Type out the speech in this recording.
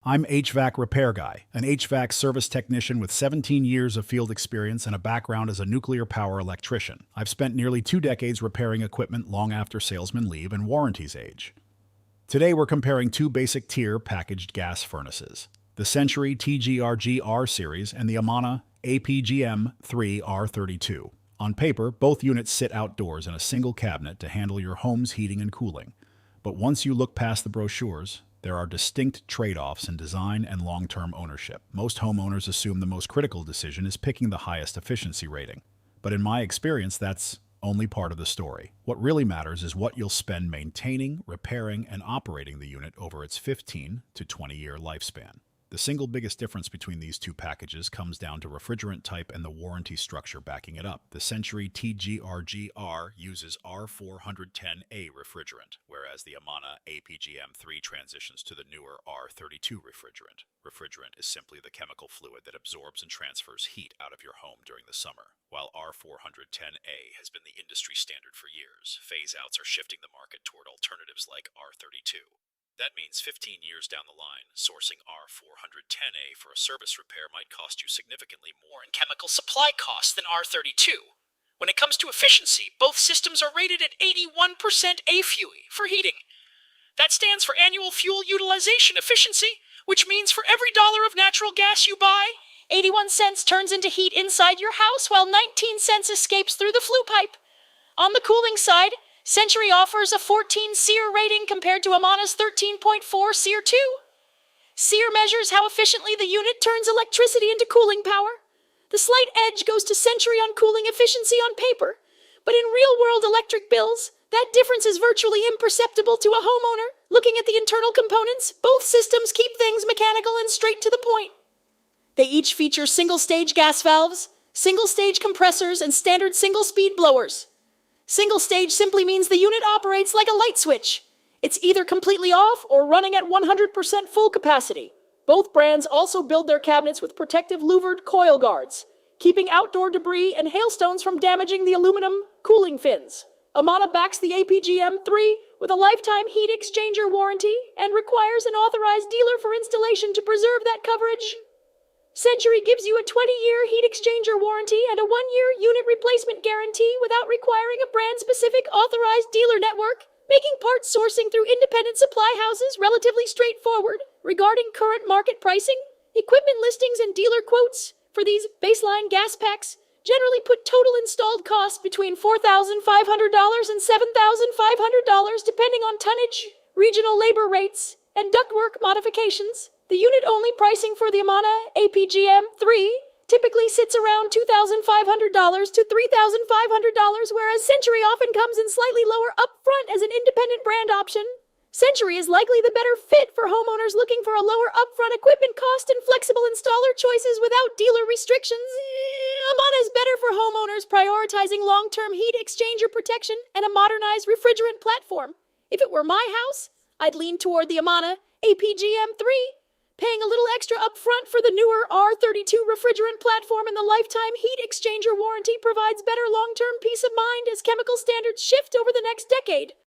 I'm HVAC Repair Guy, an HVAC service technician with 17 years of field experience and a background as a nuclear power electrician. I've spent nearly 2 decades repairing equipment long after salesmen leave and warranties age. Today we're comparing two basic tier packaged gas furnaces, the Century TGRG-R Series and the Amana APGM3 R-32. On paper, both units sit outdoors in a single cabinet to handle your home's heating and cooling. But once you look past the brochures, there are distinct trade-offs in design and long-term ownership. Most homeowners assume the most critical decision is picking the highest efficiency rating. But in my experience, that's only part of the story. What really matters is what you'll spend maintaining, repairing, and operating the unit over its 15 to 20-year lifespan. The single biggest difference between these two packages comes down to refrigerant type and the warranty structure backing it up. The Century TGRG-R uses R410A refrigerant, whereas the Amana APGM3 transitions to the newer R32 refrigerant. Refrigerant is simply the chemical fluid that absorbs and transfers heat out of your home during the summer. While R410A has been the industry standard for years, phase-outs are shifting the market toward alternatives like R32. That means 15 years down the line, sourcing R410A for a service repair might cost you significantly more in chemical supply costs than R32. When it comes to efficiency, both systems are rated at 81% AFUE for heating. That stands for annual fuel utilization efficiency, which means for every dollar of natural gas you buy, 81 cents turns into heat inside your house while 19 cents escapes through the flue pipe. On the cooling side, Century offers a 14 SEER rating compared to Amana's 13.4 SEER 2. SEER measures how efficiently the unit turns electricity into cooling power. The slight edge goes to Century on cooling efficiency on paper, but in real-world electric bills, that difference is virtually imperceptible to a homeowner. Looking at the internal components, both systems keep things mechanical and straight to the point. They each feature single-stage gas valves, single-stage compressors, and standard single-speed blowers. Single stage simply means the unit operates like a light switch. It's either completely off or running at 100% full capacity. Both brands also build their cabinets with protective louvered coil guards, keeping outdoor debris and hailstones from damaging the aluminum cooling fins. Amana backs the APGM3 with a lifetime heat exchanger warranty and requires an authorized dealer for installation to preserve that coverage. Century gives you a 20-year heat exchanger warranty and a 1-year unit replacement guarantee without requiring a brand-specific authorized dealer network, making parts sourcing through independent supply houses relatively straightforward. Regarding current market pricing, equipment listings and dealer quotes for these baseline gas packs generally put total installed costs between $4,500 and $7,500 depending on tonnage, regional labor rates, and ductwork modifications. The unit-only pricing for the Amana APGM3 typically sits around $2,500 to $3,500, whereas Century often comes in slightly lower upfront as an independent brand option. Century is likely the better fit for homeowners looking for a lower upfront equipment cost and flexible installer choices without dealer restrictions. Amana is better for homeowners prioritizing long-term heat exchanger protection and a modernized refrigerant platform. If it were my house, I'd lean toward the Amana APGM3. Paying a little extra upfront for the newer R32 refrigerant platform and the lifetime heat exchanger warranty provides better long-term peace of mind as chemical standards shift over the next decade.